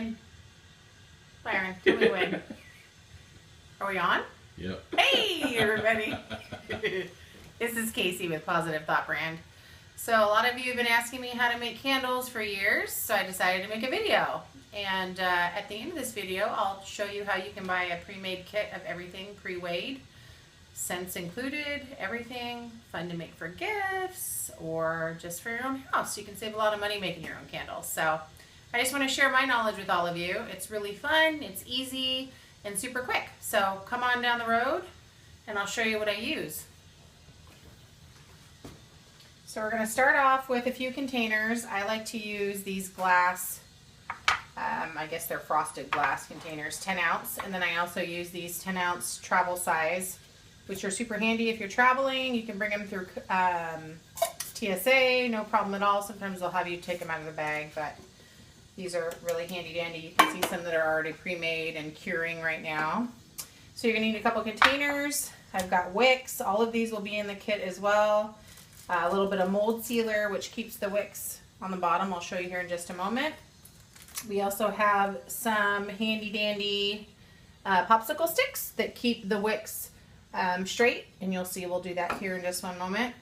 win? Byron, tell me when. Are we on? Yep. Hey, everybody. This is Casey with Positive Thought Brand. So a lot of you have been asking me how to make candles for years, so I decided to make a video. And at the end of this video, I'll show you how you can buy a pre-made kit of everything pre-weighed, scents included, everything, fun to make for gifts or just for your own house. You can save a lot of money making your own candles. So I just want to share my knowledge with all of you. It's really fun, it's easy, and super quick. So come on down the road and I'll show you what I use. So we're going to start off with a few containers. I like to use these glass, I guess they're frosted glass containers, 10 ounce. And then I also use these 10 ounce travel size, which are super handy if you're traveling. You can bring them through TSA, no problem at all. Sometimes they'll have you take them out of the bag, but these are really handy dandy. You can see some that are already pre-made and curing right now. So you're going to need a couple containers. I've got wicks. All of these will be in the kit as well. A little bit of mold sealer, which keeps the wicks on the bottom. I'll show you here in just a moment. We also have some handy dandy popsicle sticks that keep the wicks straight, and you'll see we'll do that here in just one moment.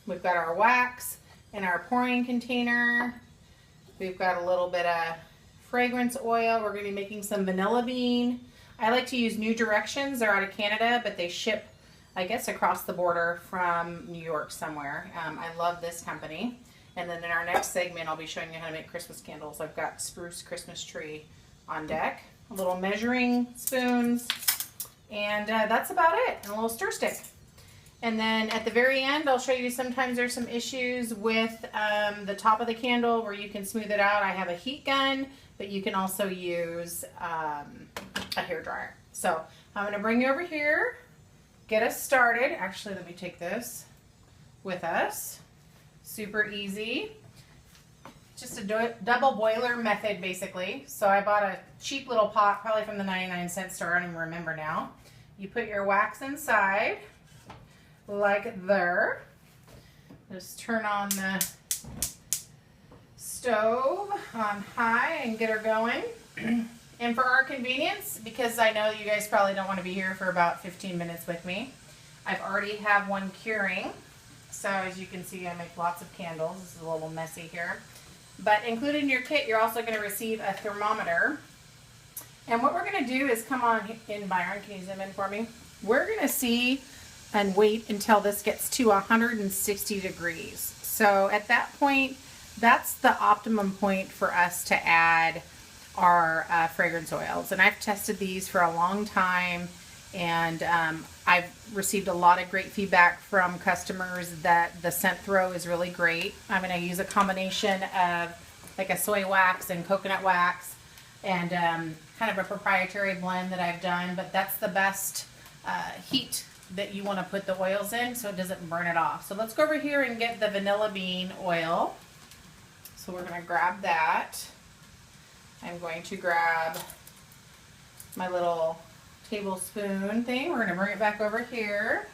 We've got our wax in our pouring container. We've got a little bit of fragrance oil. We're going to be making some vanilla bean. I like to use New Directions. They're out of Canada, but they ship, I guess, across the border from New York somewhere. I love this company. And then in our next segment, I'll be showing you how to make Christmas candles. I've got spruce Christmas tree on deck, a little measuring spoons, and that's about it, and a little stir stick. And then at the very end, I'll show you sometimes there's some issues with the top of the candle where you can smooth it out. I have a heat gun, but you can also use a hairdryer. So I'm going to bring you over here, get us started. Actually, let me take this with us. Super easy. Just a double boiler method, basically. So I bought a cheap little pot, probably from the 99-cent store. I don't even remember now. You put your wax inside, like there. Just turn on the stove on high and get her going. And for our convenience, because I know you guys probably don't want to be here for about 15 minutes with me, I've already have one curing. So as you can see, I make lots of candles. This is a little messy here. But included in your kit, you're also going to receive a thermometer. And what we're going to do is come on in, Byron, can you zoom in for me? We're going to see and wait until this gets to 160 degrees. So at that point, that's the optimum point for us to add our fragrance oils. And I've tested these for a long time, and I've received a lot of great feedback from customers that the scent throw is really great. I'm going to use a combination of like a soy wax and coconut wax, and kind of a proprietary blend that I've done, but that's the best heat that you want to put the oils in so it doesn't burn it off. So let's go over here and get the vanilla bean oil. So we're going to grab that. I'm going to grab my little tablespoon thing. We're going to bring it back over here.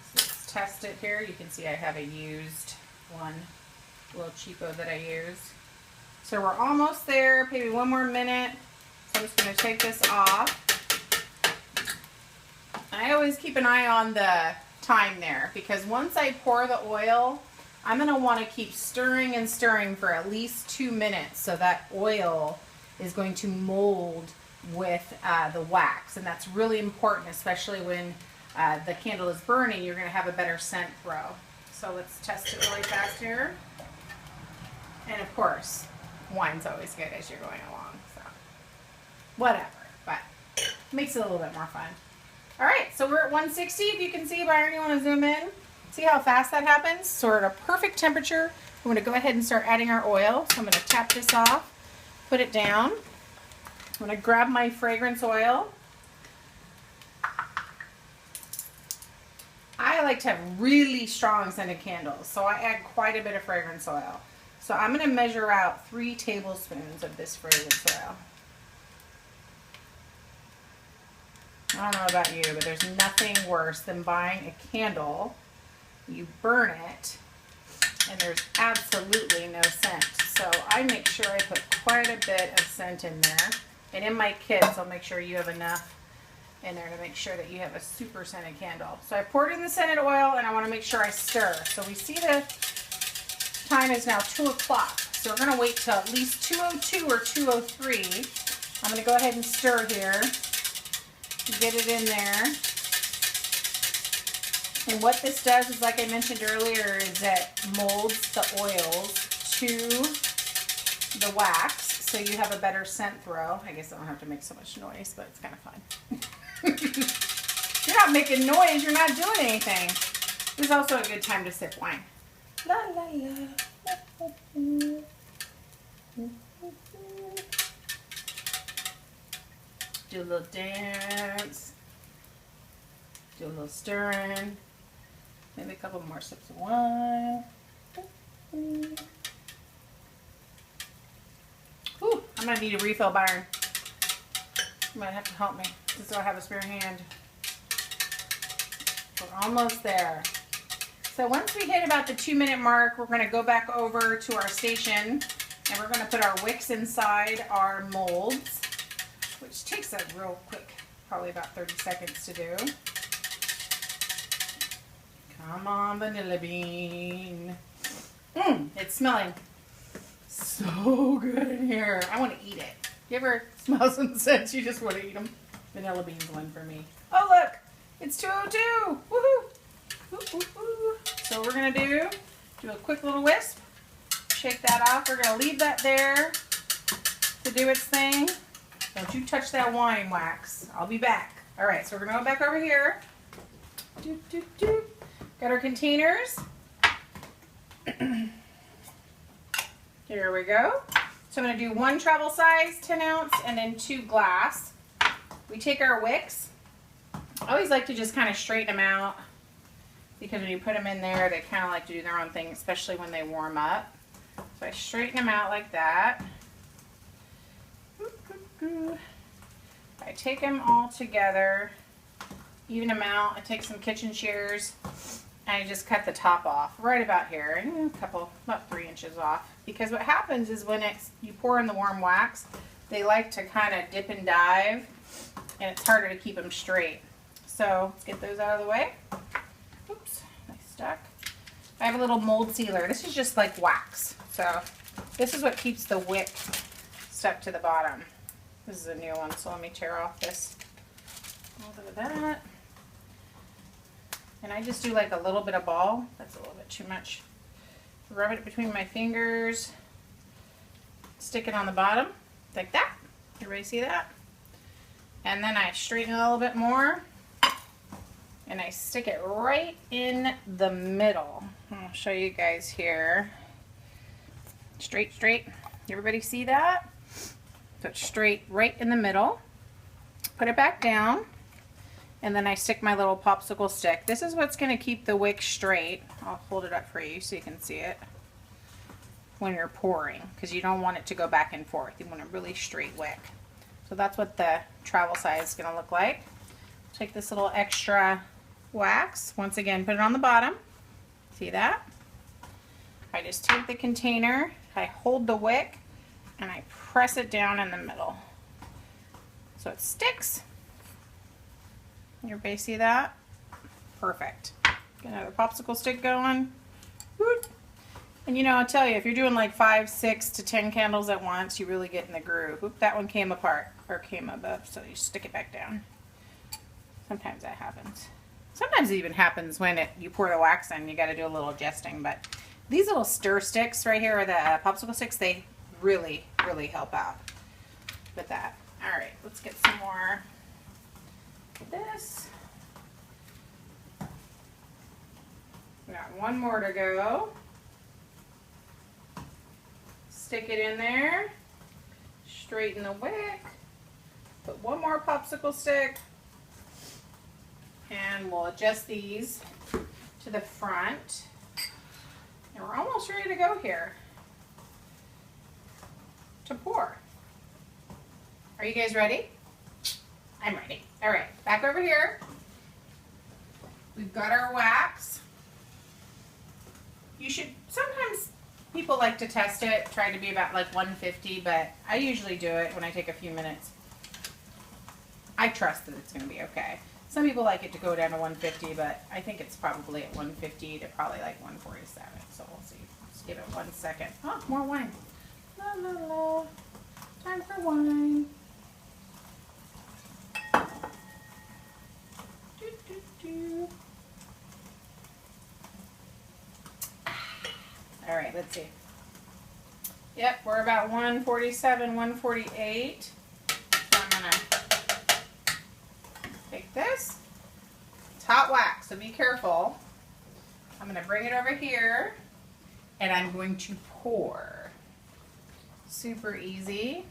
So let's test it here. You can see I have a used one, a little cheapo that I use. So we're almost there, maybe one more minute. So I'm just going to take this off. I always keep an eye on the time there, because once I pour the oil, I'm going to want to keep stirring and stirring for at least 2 minutes, so that oil is going to mold with the wax. And that's really important, especially when the candle is burning. You're going to have a better scent throw. So let's test it really fast here. And of course, wine's always good as you're going along. So whatever, but it makes it a little bit more fun. All right, so we're at 160. If you can see, Byron, you want to zoom in? See how fast that happens? So we're at a perfect temperature. We're going to go ahead and start adding our oil. So I'm going to tap this off, put it down. I'm going to grab my fragrance oil. I like to have really strong scented candles, so I add quite a bit of fragrance oil. So I'm going to measure out 3 tablespoons of this fragrance oil. I don't know about you, but there's nothing worse than buying a candle, you burn it, and there's absolutely no scent. So I make sure I put quite a bit of scent in there. And in my kits, I'll make sure you have enough in there to make sure that you have a super scented candle. So I poured in the scented oil, and I want to make sure I stir. So we see the time is now 2 o'clock. So we're going to wait till at least 2:02 or 2:03. I'm going to go ahead and stir here. Get it in there. And what this does is, like I mentioned earlier, is it molds the oils to the wax, so you have a better scent throw. I guess I don't have to make so much noise, but it's kind of fun. You're not making noise, you're not doing anything. This is also a good time to sip wine. La la la. Do a little dance. Do a little stirring. Maybe a couple more sips of wine. Ooh, I'm gonna need a refill Byron. You might have to help me, just so I have a spare hand. We're almost there. So once we hit about the 2-minute mark, we're gonna go back over to our station, and we're gonna put our wicks inside our molds, which takes a real quick, probably about 30 seconds to do. Come on, vanilla bean. It's smelling so good in here. I want to eat it. You ever smell some scents, you just want to eat them? Vanilla bean's one for me. Oh, look. It's 2:02. Woohoo. Ooh, ooh, ooh. So we're going to do a quick little wisp. Shake that off. We're going to leave that there to do its thing. Don't you touch that wine wax. I'll be back. All right, so we're going to go back over here. Got our containers. Here we go. So I'm going to do 1 travel size, 10 ounce, and then 2 glass. We take our wicks. I always like to just kind of straighten them out, because when you put them in there, they kind of like to do their own thing, especially when they warm up. So I straighten them out like that. I take them all together, even them out. I take some kitchen shears, and I just cut the top off right about here, and a couple, about 3 inches off. Because what happens is when you pour in the warm wax, they like to kind of dip and dive, and it's harder to keep them straight. So let's get those out of the way. Oops, I stuck. I have a little mold sealer. This is just like wax. So this is what keeps the wick stuck to the bottom. This is a new one, so let me tear off this. A little bit of that. And I just do like a little bit of ball. That's a little bit too much. Rub it between my fingers. Stick it on the bottom, like that. Everybody see that? And then I straighten it a little bit more. And I stick it right in the middle. I'll show you guys here. Straight, straight. Everybody see that? So it's straight right in the middle. Put it back down. And then I stick my little popsicle stick. This is what's going to keep the wick straight. I'll hold it up for you so you can see it when you're pouring, because you don't want it to go back and forth. You want a really straight wick. So that's what the travel size is going to look like. Take this little extra wax. Once again, put it on the bottom. See that? I just take the container, I hold the wick, and I press it down in the middle so it sticks. Everybody see that? Perfect. Get another popsicle stick going. Whoop. And you know, I'll tell you, if you're doing like 5, 6 to 10 candles at once, you really get in the groove. Whoop, that one came apart, or came above, so you stick it back down. Sometimes that happens. Sometimes it even happens when you pour the wax in, you got to do a little adjusting, but these little stir sticks right here, or the popsicle sticks, they really, really help out with that. All right, let's get some more of this. We got one more to go. Stick it in there, straighten the wick, put one more popsicle stick, and we'll adjust these to the front. And we're almost ready to go here to pour. Are you guys ready? I'm ready. All right, back over here. We've got our wax. you should, sometimes people like to test it, try to be about like 150, but I usually do it when I take a few minutes. I trust that it's going to be okay. Some people like it to go down to 150, but I think it's probably at 150 to probably like 147. So we'll see. Just give it 1 second. Oh, more wine. La la la. Time for wine. Do, do, do. All right, let's see. Yep, we're about 147, 148. So I'm gonna take this. It's hot wax, so be careful. I'm gonna bring it over here and I'm going to pour. Super easy.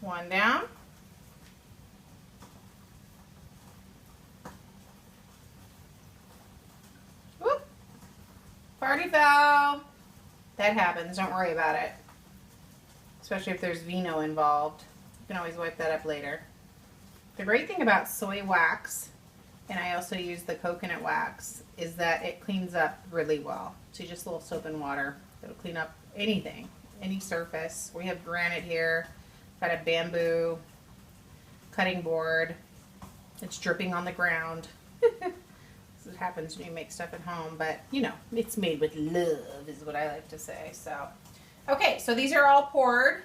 One down. Whoop. Party foul. That happens. Don't worry about it. Especially if there's vino involved. You can always wipe that up later. The great thing about soy wax, and I also use the coconut wax, is that it cleans up really well. So just a little soap and water. It'll clean up anything, any surface. We have granite here. Got a bamboo cutting board. It's dripping on the ground. This is what happens when you make stuff at home, but you know, it's made with love is what I like to say. So, okay, so these are all poured.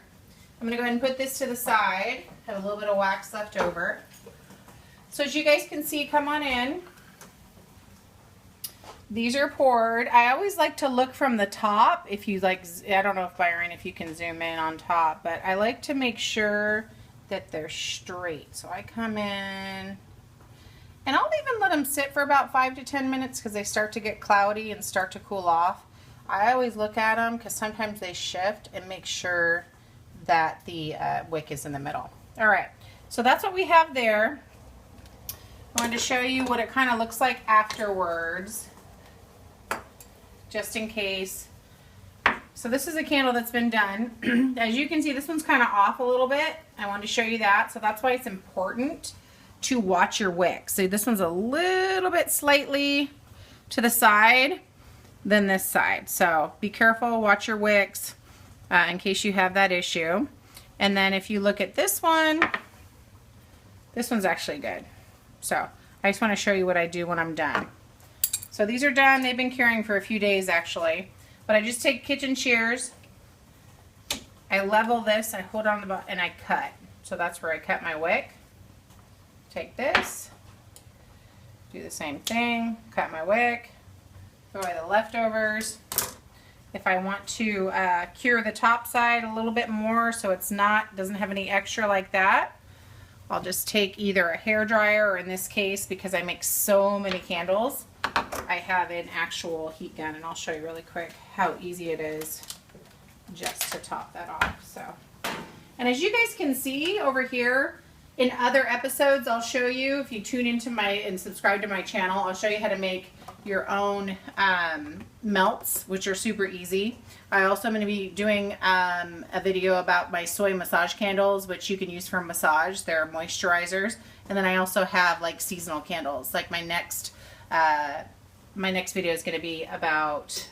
I'm gonna go ahead and put this to the side. Have a little bit of wax left over. So as you guys can see, come on in. These are poured. I always like to look from the top. If you like, I don't know if Byron, if you can zoom in on top, but I like to make sure that they're straight. So I come in, and I'll even let them sit for about 5 to 10 minutes because they start to get cloudy and start to cool off. I always look at them because sometimes they shift, and make sure that the wick is in the middle. All right, so that's what we have there. I wanted to show you what it kind of looks like afterwards, just in case. So this is a candle that's been done. As you can see, this one's kind of off a little bit. I wanted to show you that. So that's why it's important to watch your wick. So this one's a little bit slightly to the side than this side. So be careful, watch your wicks in case you have that issue. And then if you look at this one's actually good. So I just want to show you what I do when I'm done. So these are done. They've been curing for a few days actually. But I just take kitchen shears. I level this. I hold on the bottom and I cut. So that's where I cut my wick. Take this. Do the same thing. Cut my wick. Throw away the leftovers. If I want to cure the top side a little bit more so it's doesn't have any extra like that, I'll just take either a hair dryer, or in this case, because I make so many candles, I have an actual heat gun, and I'll show you really quick how easy it is just to top that off. So, and as you guys can see over here, in other episodes, I'll show you, if you tune into and subscribe to my channel, I'll show you how to make your own melts, which are super easy. I also am going to be doing a video about my soy massage candles, which you can use for massage. They're moisturizers. And then I also have like seasonal candles. Like my next video is going to be about,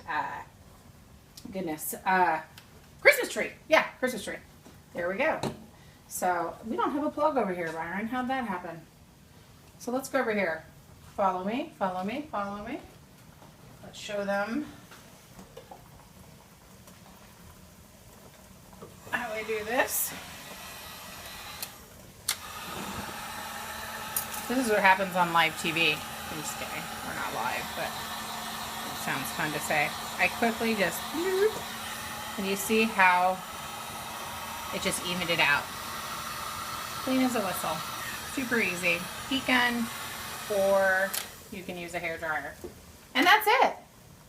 Christmas tree. Yeah, Christmas tree. There we go. So we don't have a plug over here, Byron. How'd that happen? So let's go over here. Follow me, follow me, follow me. Let's show them how I do this. This is what happens on live TV. I'm just kidding. We're not live, but it sounds fun to say. I quickly just, and you see how it just evened it out. Clean as a whistle. Super easy. Heat gun, or you can use a hair dryer. And that's it.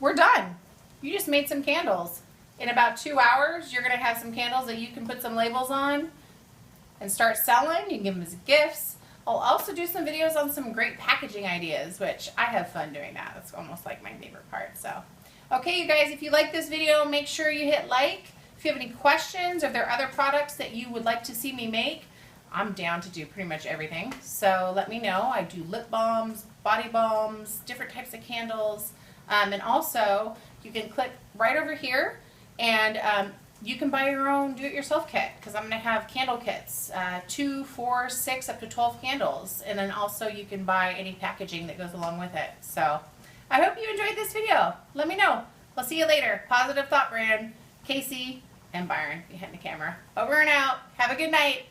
We're done. You just made some candles. In about 2 hours, you're going to have some candles that you can put some labels on and start selling. You can give them as gifts. I'll also do some videos on some great packaging ideas, which I have fun doing that. That's almost like my favorite part. So, Okay, you guys, if you like this video, make sure you hit like. If you have any questions, or if there are other products that you would like to see me make, I'm down to do pretty much everything. So let me know. I do lip balms, body balms, different types of candles. And also, you can click right over here and you can buy your own do-it-yourself kit, because I'm going to have candle kits, 2, 4, 6, up to 12 candles. And then also you can buy any packaging that goes along with it. So I hope you enjoyed this video. Let me know. I'll see you later. Positive Thought Brand, Casey and Byron behind the camera. Over and out. Have a good night.